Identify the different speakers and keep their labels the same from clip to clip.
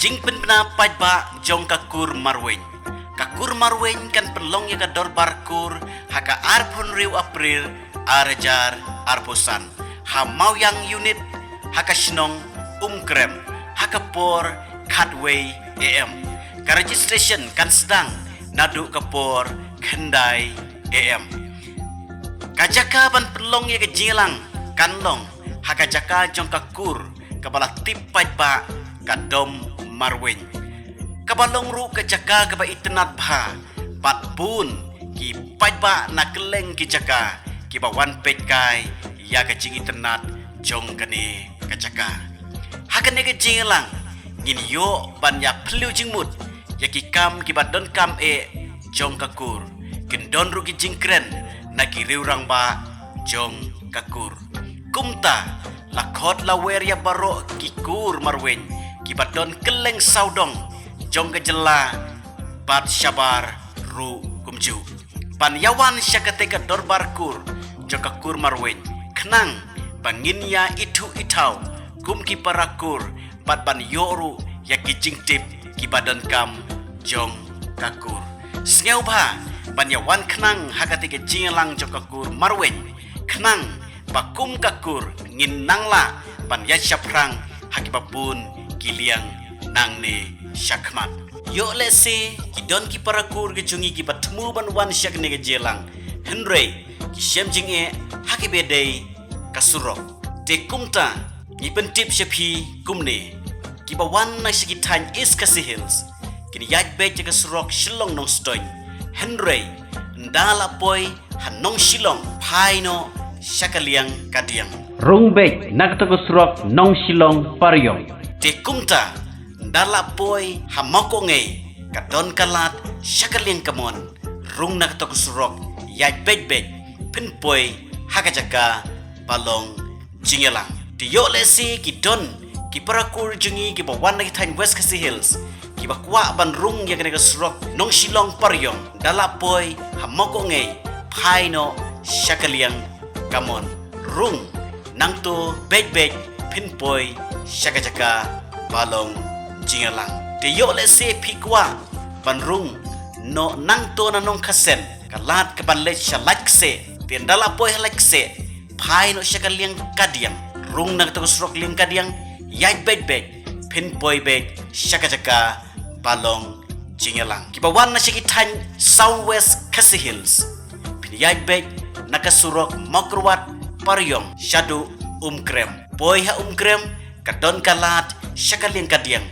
Speaker 1: jing pena pajba jong ka Kur Marweiñ. Ka Kur Marweiñ kan pelong ya ka dorbar kur haka arpon riu April arajar arposan. Ha mau yang unit haka shnong krem haka por katway am. Ka registration kan sedang nadu ka por kendai am. Kajaka ban pelong ya ke jingialang kanlong haka jaka jong ka kur kabala tipai ba kadom Marweiñ kabalong ru ka jaka kaba itnat bha bat bun ki pai ba na keleng ki jaka ki ba wan pet kai ya ka jing itnat jong kane ka jaka haka ne ke jingialang ngin yo ban ya plu jingmut ya ki kam ki ba don kam jong ka kur kin don ru ki jingkren na ki riurang ba jong kakur kumta lakot lawer ya baro ki Kur Marweiñ ki badon keleng saudong jong kejela bat syabar ru kumju pan yawan syakate ka dorbar kur jong ka Kur Marweiñ kenang bangin ya itu itau kum ki parakur bat ban yoru ya ki jingtip ki badon kam jong kakur sneu ba ban yawan kenang hakate ke jingialang jong ka Kur Marweiñ kenang bakum kakur ngin nangla ban ya syaprang hakibapun giliang nangne syakmat yo lese kidon ki parakur ke jungi ki batmu ban wan syak ne ke jelang hynrei ki syam jinge hakibedei kasurok te kumta ni pentip syapi kumne ki bawan na sikitan is kasihils kini yaj be ke kasurok shilong nong stoin hynrei ndala poi hanong shilong phaino syakaliang kadiang rungbek nakatagusrok nong silong paryong te kumta ndala poi hamoko ngei kadon kalat syakaliang kamon rung nakatagusrok yaj bek pinpoi hakajaka balong jingialang ti yo lesi kidon ki parakur jungi ki bawan na kitain west kasi hills ki bakwa ban rung ya kanagusrok nong silong paryong ndala poi hamoko ngei phaino syakaliang kamon rung nangto bek pinpoi syakajaka balong jingialang te yo le se pikwa ban rung no nangto na nong kasen kalat ke ban le shalak se te ndala poi halak se phai no syakaliang kadiang rung nang to srok ling kadiang yai bek pinpoi bek syakajaka balong jingialang kibawan na syakitan southwest kasi hills yai bek nakasurok makrwat paryong syadu krem poi ha krem kadon kalat syakaliang kadiang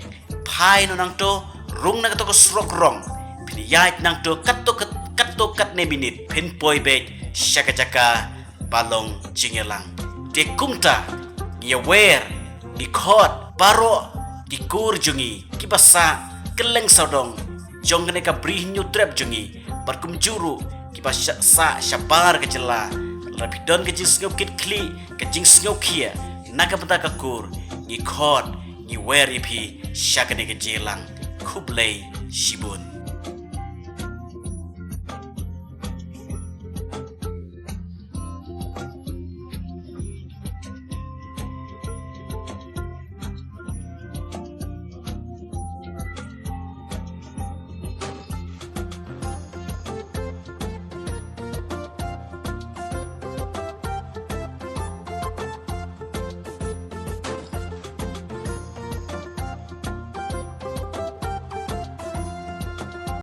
Speaker 1: phai no nang to rung nang to surok rong piniyait nang to kat ne minit pin poi bek syakajaka balong jingialang te kumta nyawer ikot baro dikur jungi kibasa keleng saudong jong kene ka brih nyutrep jungi barkum juru kiba sa syabar kecela rapidon ke jing sngob kit kli ke jing sngob kia naka pata ka kur ni khot ni weri phi syakane ke jelang khublei shibun